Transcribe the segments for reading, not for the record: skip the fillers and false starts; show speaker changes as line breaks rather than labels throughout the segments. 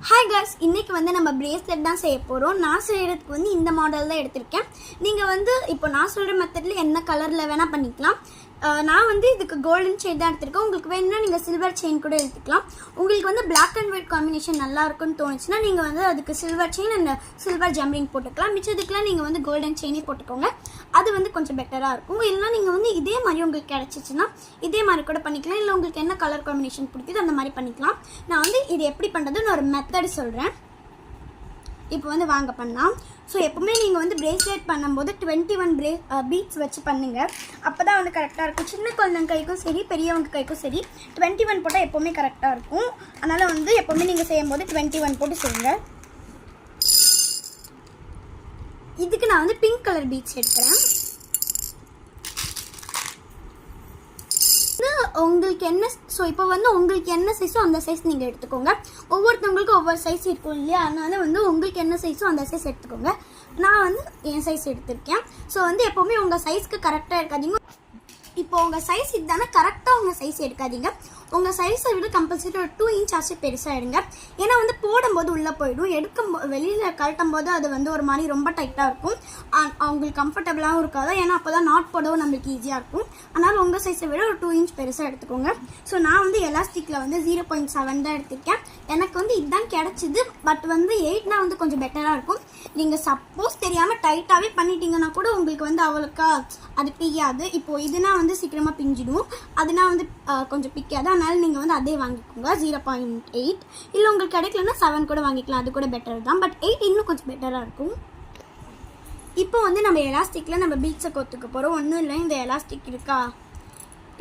Hi guys, இன்றைக்கி வந்து நம்ம பிரேஸ்லெட் தான் செய்ய போகிறோம். நான் செய்கிறதுக்கு வந்து இந்த மாடல் தான் எடுத்திருக்கேன். நீங்கள் வந்து இப்போ நான் சொல்கிற மெத்தடில் என்ன கலரில் வேணால் பண்ணிக்கலாம். நான் வந்து இதுக்கு கோல்டன் செயின் தான் எடுத்திருக்கேன். உங்களுக்கு வேணும்னா நீங்கள் சில்வர் செயின் கூட எடுத்துக்கலாம். உங்களுக்கு வந்து பிளாக் அண்ட் ஒயிட் காம்பினேஷன் நல்லா இருக்குன்னு தோணுச்சுன்னா நீங்கள் வந்து அதுக்கு சில்வர் செயின் அண்ட் சில்வர் ஜம்ரிங் போட்டுக்கலாம். மிச்சத்துக்குலாம் நீங்கள் வந்து கோல்டன் செயினே போட்டுக்கோங்க. அது வந்து கொஞ்சம் பெட்டராக இருக்கும். இல்லைனா நீங்கள் வந்து இதே மாதிரி உங்களுக்கு கிடச்சிச்சின்னா இதே மாதிரி கூட பண்ணிக்கலாம். இல்லை உங்களுக்கு என்ன கலர் காம்பினேஷன் பிடிக்குது அந்த மாதிரி பண்ணிக்கலாம். நான் வந்து இது எப்படி பண்ணுறதுன்னு ஒரு மெத்தட் சொல்கிறேன். இப்போ வந்து வாங்க பண்ணலாம். ஸோ எப்போவுமே நீங்கள் வந்து பிரேஸ்லெட் பண்ணும்போது 21 பீட்ஸ் வச்சு பண்ணுங்கள். அப்போ தான் வந்து கரெக்டாக இருக்கும். சின்ன குழந்தைங்க கைக்கும் சரி, பெரியவங்க கைக்கும் சரி, 21 போட்டால் எப்போவுமே கரெக்டாக இருக்கும். அதனால் வந்து எப்போவுமே நீங்கள் செய்யும்போது 21 போட்டு செய்யுங்க. இதுக்கு நான் வந்து பிங்க் கலர் பீட்ஸ் எடுக்கிறேன். உங்களுக்கு என்ன இப்போ வந்து உங்களுக்கு என்ன சைஸோ அந்த சைஸ் நீங்கள் எடுத்துக்கோங்க. ஒவ்வொருத்தவங்களுக்கும் ஒவ்வொரு சைஸ் இருக்கும் இல்லையா? அதனால வந்து உங்களுக்கு என்ன சைஸோ அந்த சைஸ் எடுத்துக்கோங்க. நான் வந்து என் சைஸ் எடுத்திருக்கேன். ஸோ வந்து எப்போவுமே உங்கள் சைஸ்க்கு கரெக்டாக இருக்காதீங்க. இப்போ உங்கள் சைஸ் இதுதானே, கரெக்டாக உங்கள் சைஸ் எடுக்காதீங்க. உங்கள் சைஸை விட கம்பல்சரி ஒரு 2 இன்ச் ஆச்சு பெருசாக எடுங்க. ஏன்னா வந்து போடும்போது உள்ளே போயிடும், வெளியில் கழட்டும் போது அது வந்து ஒரு மாதிரி ரொம்ப டைட்டாக இருக்கும். அவங்களுக்கு கம்ஃபர்டபுளாகவும் இருக்காது. ஏன்னா அப்போ தான் நாட் போடவும் நம்மளுக்கு ஈஸியாக இருக்கும். அதனால் உங்கள் சைஸை விட ஒரு 2 இன்ச் பெருசாக எடுத்துக்கோங்க. ஸோ நான் வந்து எலாஸ்டிக்கில் வந்து 0.7 தான் எடுத்திருக்கேன். எனக்கு வந்து இதுதான் கிடச்சிது. பட் வந்து 8னா வந்து கொஞ்சம் பெட்டராக இருக்கும். நீங்கள் சப்போஸ் தெரியாமல் டைட்டாகவே பண்ணிட்டீங்கன்னா கூட உங்களுக்கு வந்து அவ்வளோக்கா அது பிய்யாது. இப்போது இதுனா வந்து சீக்கிரமாக பிஞ்சிடும், அதுனா வந்து கொஞ்சம் பிக்காது. அதனால் நீங்கள் வந்து அதே வாங்கிக்கோங்க 0.8. இல்லை உங்களுக்கு கிடைக்கலன்னா 7 கூட வாங்கிக்கலாம், அது கூட பெட்டர் தான். பட் 8 இன்னும் கொஞ்சம் பெட்டராக இருக்கும். இப்போ வந்து நம்ம எலாஸ்டிக்கில் நம்ம பீட்ஸை கொத்துக்க போகிறோம். ஒன்றும் இல்லை, இந்த எலாஸ்டிக் இருக்கா,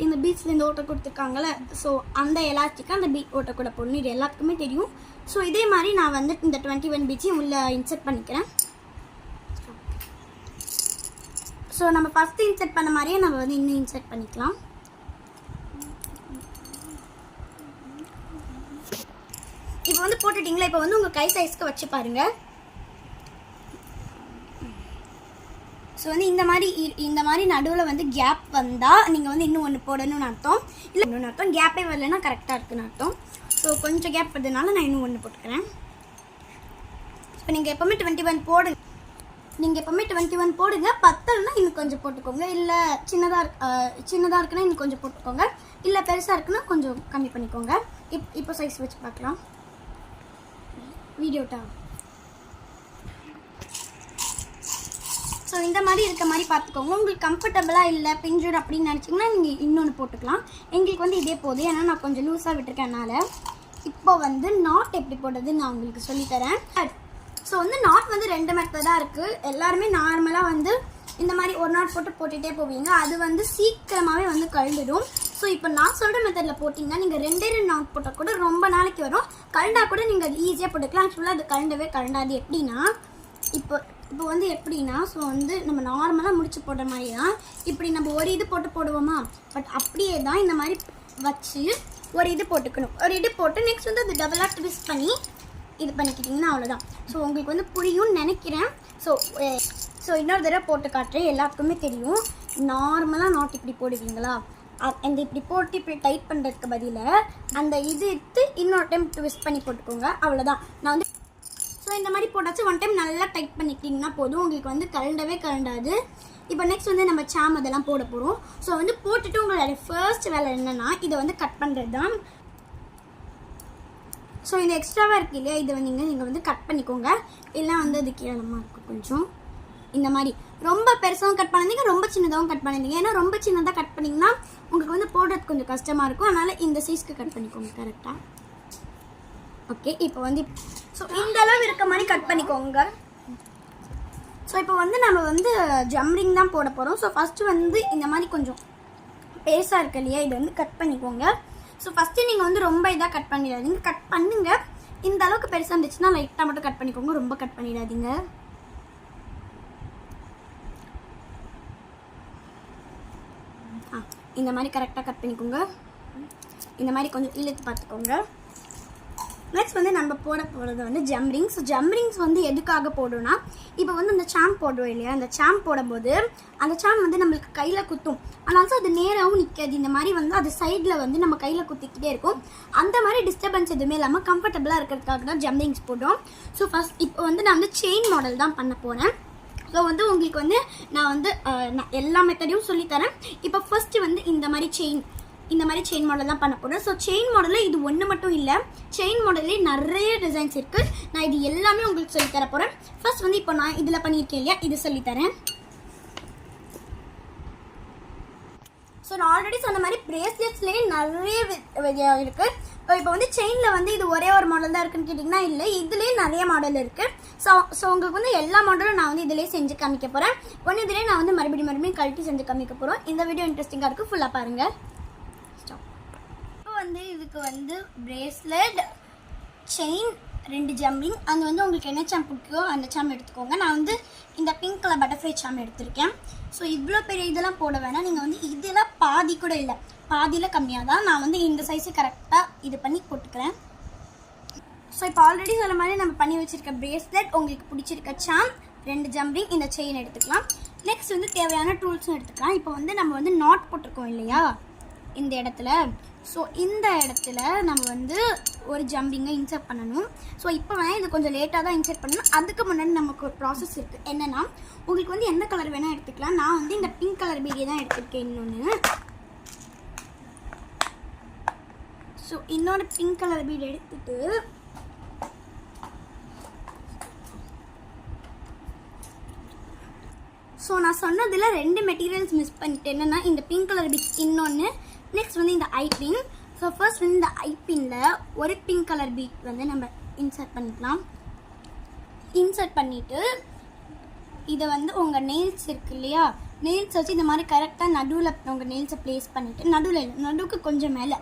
இந்த பீட்ஸில் இந்த ஓட்டை கொடுத்துருக்காங்களே, ஸோ அந்த எலாஸ்டிக்காக அந்த பீட் ஓட்டை கூட போடணும். இது எல்லாத்துக்குமே தெரியும். ஸோ இதே மாதிரி நான் வந்து இந்த 21 பீட்ஸையும் உள்ளே இன்சர்ட் பண்ணிக்கிறேன். ஸோ நம்ம ஃபஸ்ட்டு இன்சர்ட் பண்ண மாதிரியே நம்ம வந்து இன்னும் இன்சர்ட் பண்ணிக்கலாம். இப்போ வந்து போட்டுட்டிங்களா? இப்போ வந்து உங்கள் கை சைஸ்க்கு வச்சு பாருங்கள். ஸோ வந்து இந்த மாதிரி நடுவில் வந்து கேப் வந்தால் நீங்கள் வந்து இன்னும் ஒன்று போடணும்னு அர்த்தம். இல்லை இன்னொன்று அர்த்தம், கேப்பே வரலைன்னா கரெக்டாக இருக்குன்னு அர்த்தம். ஸோ கொஞ்சம் கேப் வருதுனால நான் இன்னும் ஒன்று போட்டுக்கிறேன். இப்போ நீங்கள் எப்போவுமே 21 போடுங்க. நீங்கள் எப்போவுமே 21 போடுங்க. பத்தலைன்னா இன்னும் கொஞ்சம் போட்டுக்கோங்க. இல்லை சின்னதாக இருக்குன்னா இன்னும் கொஞ்சம் போட்டுக்கோங்க. இல்லை பெருசாக இருக்குன்னா கொஞ்சம் கம்மி பண்ணிக்கோங்க. இப்போ சைஸ் வச்சு பார்க்கலாம். வீடியோட்டா. ஸோ இந்த மாதிரி இருக்க மாதிரி பார்த்துக்கோங்க. உங்களுக்கு கம்ஃபர்டபுளாக இல்லை பிஞ்சூர் அப்படின்னு நினச்சிங்கன்னா நீங்கள் இன்னொன்று போட்டுக்கலாம். எங்களுக்கு வந்து இதே போதும், ஏன்னா நான் கொஞ்சம் லூஸாக விட்டுருக்கேனால. இப்போ வந்து நாட் எப்படி போடுறதுன்னு நான் உங்களுக்கு சொல்லித்தரேன். ஸோ வந்து நாட் வந்து 2 மெத்தடாக இருக்குது. எல்லாருமே நார்மலாக வந்து இந்த மாதிரி ஒரு நாட் போட்டுகிட்டே போவீங்க. அது வந்து சீக்கிரமாகவே வந்து கழண்டுடும். ஸோ இப்போ நான் சொல்கிற மெத்தடில் போட்டிங்கன்னா நீங்கள் 2 நாட் போட்டால் கூட ரொம்ப நாளைக்கு வரும். கழண்டா கூட நீங்கள் அது ஈஸியாக போட்டுக்கலாம். ஆக்சுவலாக அது கழண்டவே கழண்டாது. எப்படின்னா இப்போ வந்து எப்படின்னா, ஸோ வந்து நம்ம நார்மலாக முடிச்சு போடுற மாதிரி தான். இப்படி நம்ம ஒரு இது போடுவோமா, பட் அப்படியே தான் இந்த மாதிரி வச்சு ஒரு இது போட்டுக்கணும். ஒரு இது போட்டு நெக்ஸ்ட் வந்து அது டபுளாக ட்விஸ்ட் பண்ணி இது பண்ணிக்கிட்டிங்கன்னா அவ்வளோதான். ஸோ உங்களுக்கு வந்து புரியும்னு நினைக்கிறேன். ஸோ இன்னொரு தடவை போட்டு காட்டுறேன். எல்லாத்துக்குமே தெரியும். நார்மலாக நாட் இப்படி போடுவீங்களா, அந்த இப்படி போட்டு இப்படி டைட் பண்ணுறதுக்கு பதிலாக அந்த இது எடுத்து இன்னொரு டைம் ட்விஸ்ட் பண்ணி போட்டுக்கோங்க. அவ்வளோதான். நான் வந்து ஸோ இந்த மாதிரி போட்டாச்சு. 1 டைம் நல்லா டைட் பண்ணிக்கிட்டிங்கன்னா போதும். உங்களுக்கு வந்து கழண்டாது. இப்போ நெக்ஸ்ட் வந்து நம்ம சாம் அதெல்லாம் போட போகிறோம். ஸோ வந்து போட்டுட்டு உங்களோட ஃபர்ஸ்ட் வேலை என்னென்னா இதை வந்து கட் பண்ணுறது தான். ஸோ இந்த எக்ஸ்ட்ராவாக இருக்குது இல்லையா, இதை நீங்கள் வந்து கட் பண்ணிக்கோங்க. இல்லைனா வந்து அது கீழமாக இருக்கும் கொஞ்சம். இந்த மாதிரி ரொம்ப பெருசாகவும் கட் பண்ணிங்க, ரொம்ப சின்னதாகவும் கட் பண்ணிங்க. ஏன்னா ரொம்ப சின்னதாக கட் பண்ணிங்கன்னா உங்களுக்கு வந்து போடுறதுக்கு கொஞ்சம் கஷ்டமாக இருக்கும். அதனால் இந்த சைஸ்க்கு கட் பண்ணிக்கோங்க கரெக்டாக. ஓகே, இப்போ வந்து ஸோ இந்த அளவு இருக்க மாதிரி கட் பண்ணிக்கோங்க. ஸோ இப்போ வந்து நம்ம வந்து ஜம்ரிங் தான் போட போகிறோம். ஸோ ஃபஸ்ட்டு வந்து இந்த மாதிரி கொஞ்சம் பெருசாக இருக்கு இல்லையா, இதை வந்து கட் பண்ணிக்கோங்க. ஸோ ஃபஸ்ட்டு நீங்கள் வந்து ரொம்ப இதாக கட் பண்ணிடாதீங்க. கட் பண்ணுங்க. இந்த அளவுக்கு பெருசாக இருந்துச்சுன்னா லைட்டாக மட்டும் கட் பண்ணிக்கோங்க, ரொம்ப கட் பண்ணிடாதீங்க. இந்த மாதிரி கரெக்டாக கட் பண்ணிக்கோங்க. இந்த மாதிரி கொஞ்சம் இழுத்து பார்த்துக்கோங்க. நெக்ஸ்ட் வந்து நம்ம போட போகிறது வந்து ஜம்ரிங்ஸ். ஜம்ரிங்ஸ் வந்து எதுக்காக போடுறோன்னா, இப்போ வந்து அந்த சாம் போடுறோம் இல்லையா, அந்த சாம் போடும்போது அந்த சாம் வந்து நம்மளுக்கு கையில் குத்தும். அதனால அது நேராகவும் நிற்காது. இந்த மாதிரி வந்து அது சைடில் வந்து நம்ம கையில் குத்திக்கிட்டே இருக்கும். அந்த மாதிரி டிஸ்டர்பன்ஸ் எதுவுமே இல்லாமல் கம்ஃபர்டபுளாக இருக்கிறதுக்காக தான் ஜம்ரிங்ஸ் போடுறோம். ஸோ ஃபஸ்ட் இப்போ வந்து நான் வந்து செயின் மாடல் தான் பண்ண போகிறேன். ஸோ வந்து உங்களுக்கு வந்து நான் வந்து எல்லா மெத்தடையும் சொல்லித்தரேன். இப்போ ஃபர்ஸ்ட் வந்து இந்த மாதிரி செயின் மாடல் தான் பண்ண போகிறேன். ஸோ செயின் மாடலில் இது ஒன்று மட்டும் இல்லை, செயின் மாடல்லே நிறைய டிசைன்ஸ் இருக்குது. நான் இது எல்லாமே உங்களுக்கு சொல்லித்தர போகிறேன். ஃபர்ஸ்ட் வந்து இப்போ நான் இதில் பண்ணியிருக்கேன் இல்லையா, இது சொல்லித்தரேன். ஸோ நான் ஆல்ரெடி சொன்ன மாதிரி பிரேஸ்லெட்ஸ்லேயே நிறைய இருக்குது. இப்போ வந்து செயினில் வந்து இது ஒரே ஒரு மாடல் தான் இருக்குன்னு கேட்டிங்கன்னா இல்லை, இதுலேயே நிறைய மாடல் இருக்குது. ஸோ உங்களுக்கு வந்து எல்லா மாடலும் நான் வந்து இதிலே செஞ்சு காமிக்க போகிறேன். ஒன்று இதிலே நான் வந்து மறுபடியும் கழட்டி செஞ்சு காமிக்க போகிறோம். இந்த வீடியோ இன்ட்ரெஸ்டிங்காக இருக்குது, ஃபுல்லாக பாருங்கள். இப்போ வந்து இதுக்கு வந்து பிரேஸ்லெட், செயின், 2 ஜம்ரிங், அது வந்து உங்களுக்கு என்ன சாம் பிடிக்கோ அந்த சாம் எடுத்துக்கோங்க. நான் வந்து இந்த பிங்க் கலர் பட்டர்ஃப்ளை சாம் எடுத்திருக்கேன். ஸோ இவ்வளோ பெரிய இதெல்லாம் போட வேணாம். நீங்கள் வந்து இதெல்லாம் பாதி கூட இல்லை, பாதியில் கம்மியாக தான் நான் வந்து இந்த சைஸு கரெக்டாக இது பண்ணி போட்டுக்கிறேன். ஸோ இப்போ ஆல்ரெடி சொன்ன மாதிரி நம்ம பண்ணி வச்சுருக்க பிரேஸ்லெட், உங்களுக்கு பிடிச்சிருக்க சாம், 2 ஜம்ரிங், இந்த செயின் எடுத்துக்கலாம். நெக்ஸ்ட் வந்து தேவையான டூல்ஸும் எடுத்துக்கலாம். இப்போ வந்து நம்ம வந்து நாட் போட்டிருக்கோம் இல்லையா இந்த இடத்துல, ஸோ இந்த இடத்துல நம்ம வந்து ஒரு ஜம்ரிங்கை இன்சர்ட் பண்ணணும். ஸோ இப்போ வேணால் இது கொஞ்சம் லேட்டாக தான் இன்சர்ட் பண்ணணும். அதுக்கு முன்னாடி நமக்கு ஒரு ப்ராசஸ் இருக்குது. என்னென்னா, உங்களுக்கு வந்து எந்த கலர் வேணால் எடுத்துக்கலாம். நான் வந்து இந்த பிங்க் கலர் பீடியை தான் எடுத்துருக்கேன். இன்னொரு பிங்க் கலர் பீட் எடுத்துட்டு ஸோ நான் சொன்னதில் 2 மெட்டீரியல்ஸ் மிஸ் பண்ணிட்டேன். என்னென்னா இந்த பிங்க் கலர் பீட், இன்னொன்று நெக்ஸ்ட் வந்து இந்த ஐபின். ஸோ ஃபர்ஸ்ட் வந்து இந்த ஐபினில் ஒரு பிங்க் கலர் பீட் வந்து நம்ம இன்சர்ட் பண்ணிக்கலாம். இன்சர்ட் பண்ணிவிட்டு இதை வந்து உங்கள் நெயில்ஸ் இருக்கு இல்லையா, நெயில்ஸ் வச்சு இந்த மாதிரி கரெக்டாக நடுவில் உங்கள் நெயில்ஸை ப்ளேஸ் பண்ணிவிட்டு, நடுவுக்கு கொஞ்சம் மேலே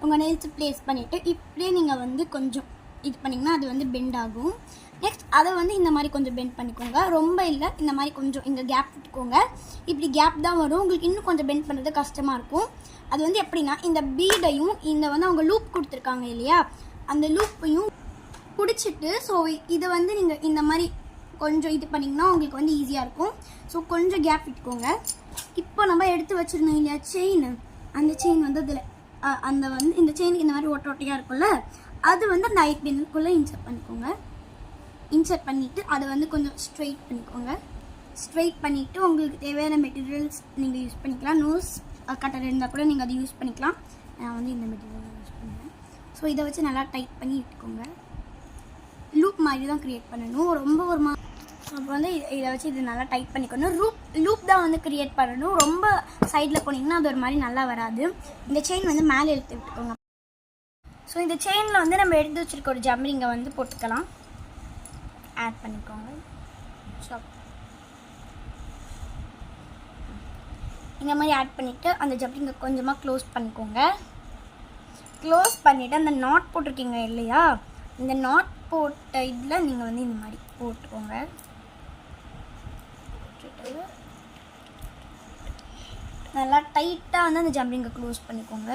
உங்கள் நெயில்ஸை ப்ளேஸ் பண்ணிவிட்டு இப்படியே நீங்கள் வந்து கொஞ்சம் இது பண்ணிங்கன்னா அது வந்து பெண்ட் ஆகும். நெக்ஸ்ட் அதை வந்து இந்த மாதிரி கொஞ்சம் பெண்ட் பண்ணிக்கோங்க. ரொம்ப இல்லை, இந்த மாதிரி கொஞ்சம் இங்கே கேப் விட்டுக்கோங்க. இப்படி கேப் தான் வரும். உங்களுக்கு இன்னும் கொஞ்சம் பெண்ட் பண்ணுறது கஷ்டமாக இருக்கும். அது வந்து எப்படின்னா, இந்த பீடையும் இந்த வந்து அவங்க லூப் கொடுத்துருக்காங்க இல்லையா, அந்த லூப்பையும் பிடிச்சிட்டு ஸோ இதை வந்து நீங்கள் இந்த மாதிரி கொஞ்சம் இது பண்ணிங்கன்னா உங்களுக்கு வந்து ஈஸியாக இருக்கும். ஸோ கொஞ்சம் கேப் விட்டுக்கோங்க. இப்போ நம்ம எடுத்து வச்சுருந்தோம் இல்லையா செயின், அந்த செயின் வந்து அதில் அந்த வந்து இந்த செயினுக்கு இந்த மாதிரி ஓட்டையாக இருக்கும்ல, அது வந்து அந்த ஐபின்குள்ளே இன்சர்ட் பண்ணிக்கோங்க. இன்சர்ட் பண்ணிவிட்டு அதை வந்து கொஞ்சம் ஸ்ட்ரெயிட் பண்ணிக்கோங்க. ஸ்ட்ரெயிட் பண்ணிவிட்டு உங்களுக்கு தேவையான மெட்டீரியல்ஸ் நீங்கள் யூஸ் பண்ணிக்கலாம். நோஸ் கட்டர் இருந்தால் கூட நீங்கள் அதை யூஸ் பண்ணிக்கலாம். நான் வந்து இந்த மெட்டீரியல் யூஸ் பண்ணுவேன். ஸோ இதை வச்சு நல்லா டைட் பண்ணி இட்டுக்கோங்க. லூப் மாதிரி தான் க்ரியேட் பண்ணணும். ரொம்ப ஒரு அப்போ வந்து இதை வச்சு இது நல்லா டைட் பண்ணிக்கணும். லூப் தான் வந்து க்ரியேட் பண்ணணும். ரொம்ப சைடில் போனீங்கன்னா அது ஒரு மாதிரி நல்லா வராது. இந்த செயின் வந்து மேலே எடுத்து விட்டுக்கோங்க. ஸோ இந்த செயினில் வந்து நம்ம எடுத்து வச்சுருக்க ஒரு ஜம்ரிங்கை வந்து போட்டுக்கலாம். ஆட் பண்ணிக்கோங்க. ஸோ இந்த மாதிரி ஆட் பண்ணிவிட்டு அந்த ஜம்ரிங்கை கொஞ்சமாக க்ளோஸ் பண்ணிக்கோங்க. க்ளோஸ் பண்ணிவிட்டு அந்த நாட் போட்டிருக்கீங்க இல்லையா, இந்த நாட் போட்ட இதில் நீங்கள் வந்து இந்த மாதிரி போட்டுக்கோங்க. நல்லா டைட்டாக வந்து அந்த ஜம்ரிங்கை க்ளோஸ் பண்ணிக்கோங்க.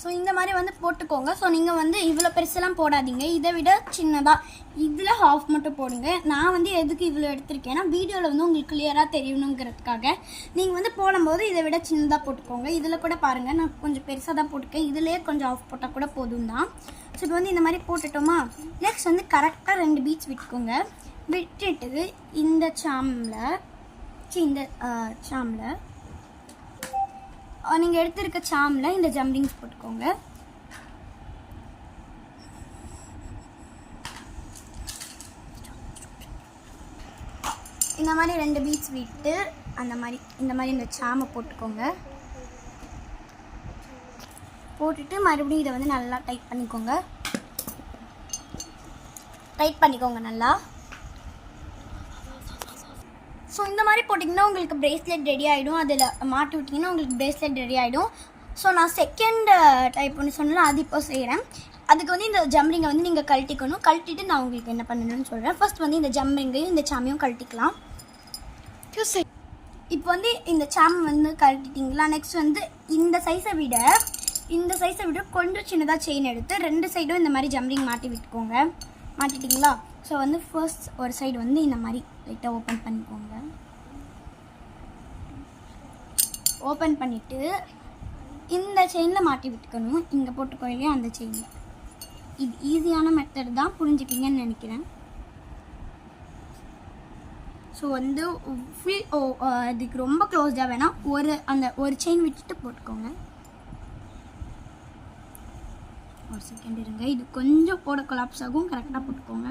ஸோ இந்த மாதிரி வந்து போட்டுக்கோங்க. ஸோ நீங்கள் வந்து இவ்வளோ பெருசெல்லாம் போடாதீங்க, இதை விட சின்னதாக இதில் ஹாஃப் மட்டும் போடுங்க. நான் வந்து எதுக்கு இவ்வளோ எடுத்திருக்கேன்னா, வீடியோவில் வந்து உங்களுக்கு கிளியராக தெரியணுங்கிறதுக்காக. நீங்கள் வந்து போடும்போது இதை விட சின்னதாக போட்டுக்கோங்க. இதில் கூட பாருங்கள், நான் கொஞ்சம் பெருசாக தான் போட்டுக்கேன். இதிலே கொஞ்சம் ஆஃப் போட்டால் கூட போதும் தான். ஸோ இப்போ வந்து இந்த மாதிரி போட்டுட்டோமா, நெக்ஸ்ட் வந்து கரெக்டாக 2 பீட்ஸ் விட்டுக்கோங்க. விட்டுட்டு இந்த சாமில் நீங்கள் எடுத்துருக்க சாமில் இந்த ஜம்ரிங்ஸ் போட்டுக்கோங்க. இந்த மாதிரி 2 பீட்ஸ் விட்டு இந்த மாதிரி இந்த சாமை போட்டுக்கோங்க. போட்டுட்டு மறுபடியும் இதை வந்து நல்லா டைட் பண்ணிக்கோங்க நல்லா. ஸோ இந்த மாதிரி போட்டிங்கன்னா உங்களுக்கு பிரேஸ்லெட் ரெடி ஆகிடும். அதில் மாட்டி விட்டிங்கன்னா உங்களுக்கு பிரேஸ்லெட் ரெடி ஆகிடும். ஸோ நான் செகண்ட் டைப் ஒன்று சொன்னேன், அது இப்போ செய்கிறேன். அதுக்கு வந்து இந்த ஜம்ரிங்கை வந்து நீங்கள் கழட்டிக்கணும். கழட்டிட்டு நான் உங்களுக்கு என்ன பண்ணணும்னு சொல்கிறேன். ஃபர்ஸ்ட் வந்து இந்த ஜம்ரிங்கையும் இந்த சாமியும் கழட்டிக்கலாம். இப்போ வந்து இந்த சாம் வந்து கழட்டிட்டிங்களா. நெக்ஸ்ட் வந்து இந்த சைஸை விட கொஞ்சம் சின்னதாக செயின் எடுத்து 2 சைடும் இந்த மாதிரி ஜம்ரிங் மாட்டி விட்டுக்கோங்க. மாட்டிட்டிங்களா. ஸோ வந்து ஃபர்ஸ்ட் ஒரு சைடு வந்து இந்த மாதிரி லைட்டாக ஓப்பன் பண்ணிக்கோங்க. ஓப்பன் பண்ணிவிட்டு இந்த செயினில் மாட்டி விட்டுக்கணும். இங்கே போட்டுக்கோ இல்லையா அந்த செயினில். இது ஈஸியான மெத்தட் தான், புரிஞ்சுப்பீங்கன்னு நினைக்கிறேன். ஸோ வந்து இதுக்கு ரொம்ப க்ளோஸ்டாக வேணால் ஒரு செயின் விட்டுட்டு போட்டுக்கோங்க. ஒரு செகண்ட் இருங்க, இது கொஞ்சம் போட கொலாப்ஸ் ஆகும். கரெக்டாக போட்டுக்கோங்க.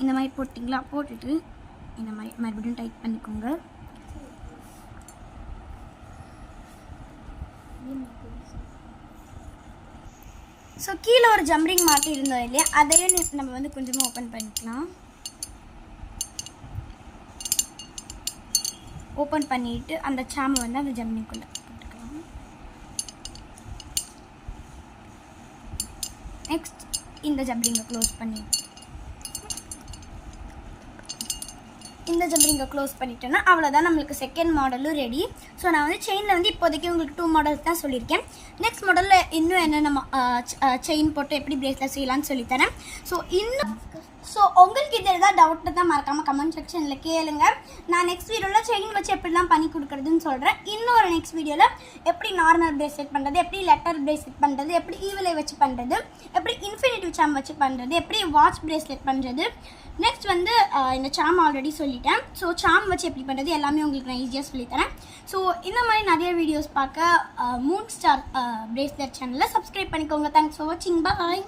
இந்த மாதிரி போட்டிங்களா. போட்டுட்டு இந்த மாதிரி மறுபடியும் டைட் பண்ணிக்கோங்க. ஸோ கீழே ஒரு ஜம்ரிங் மாட்டி இருந்தோம் இல்லையா, அதையும் நம்ம வந்து கொஞ்சமாக ஓப்பன் பண்ணிக்கலாம். ஓப்பன் பண்ணிவிட்டு அந்த சாமை வந்து அந்த ஜம்ரிங்குள்ளே போட்டுக்கலாம். நெக்ஸ்ட் இந்த ஜம்ரிங்கை க்ளோஸ் பண்ணிட்டோன்னா அவ்வளோதான், நம்மளுக்கு செகண்ட் மாடலும் ரெடி. ஸோ நான் வந்து செயினில் வந்து இப்போதைக்கு உங்களுக்கு 2 மாடல்ஸ் தான் சொல்லியிருக்கேன். நெக்ஸ்ட் மாடலில் இன்னும் என்னென்ன செயின் போட்டு எப்படி பிரேஸ்லெட் செய்யலான்னு சொல்லித்தரேன். ஸோ உங்களுக்கு இது எதாவது டவுட்டு தான் மறக்காமல் கமெண்ட் செக்ஷனில் கேளுங்க. நான் நெக்ஸ்ட் வீடியோவில் செயின் வச்சு எப்படிலாம் பண்ணி கொடுக்குறதுன்னு சொல்கிறேன். இன்னொரு நெக்ஸ்ட் வீடியோவில் எப்படி நார்மல் பிரேஸ்லெட் பண்ணுறது, எப்படி லெட்டர் பிரேஸ்லெட் பண்ணுறது, எப்படி ஈவிலை வச்சு பண்ணுறது, எப்படி இன்ஃபினிட்டிவ் சாம் வச்சு பண்ணுறது, எப்படி வாட்ச் பிரேஸ்லெட் பண்ணுறது. நெக்ஸ்ட் வந்து இந்த சாம் ஆல்ரெடி சொல்லிட்டேன். ஸோ சாம் வச்சு எப்படி பண்ணுறது எல்லாமே உங்களுக்கு நான் ஈஸியாக சொல்லித்தரேன். ஸோ இந்த மாதிரி நிறைய வீடியோஸ் பார்க்க மூன் ஸ்டார் பிரேஸ்லெட் சேனலில் சப்ஸ்கிரைப் பண்ணிக்கோங்க. தேங்க்ஸ் ஃபார் வாட்சிங். பாய்.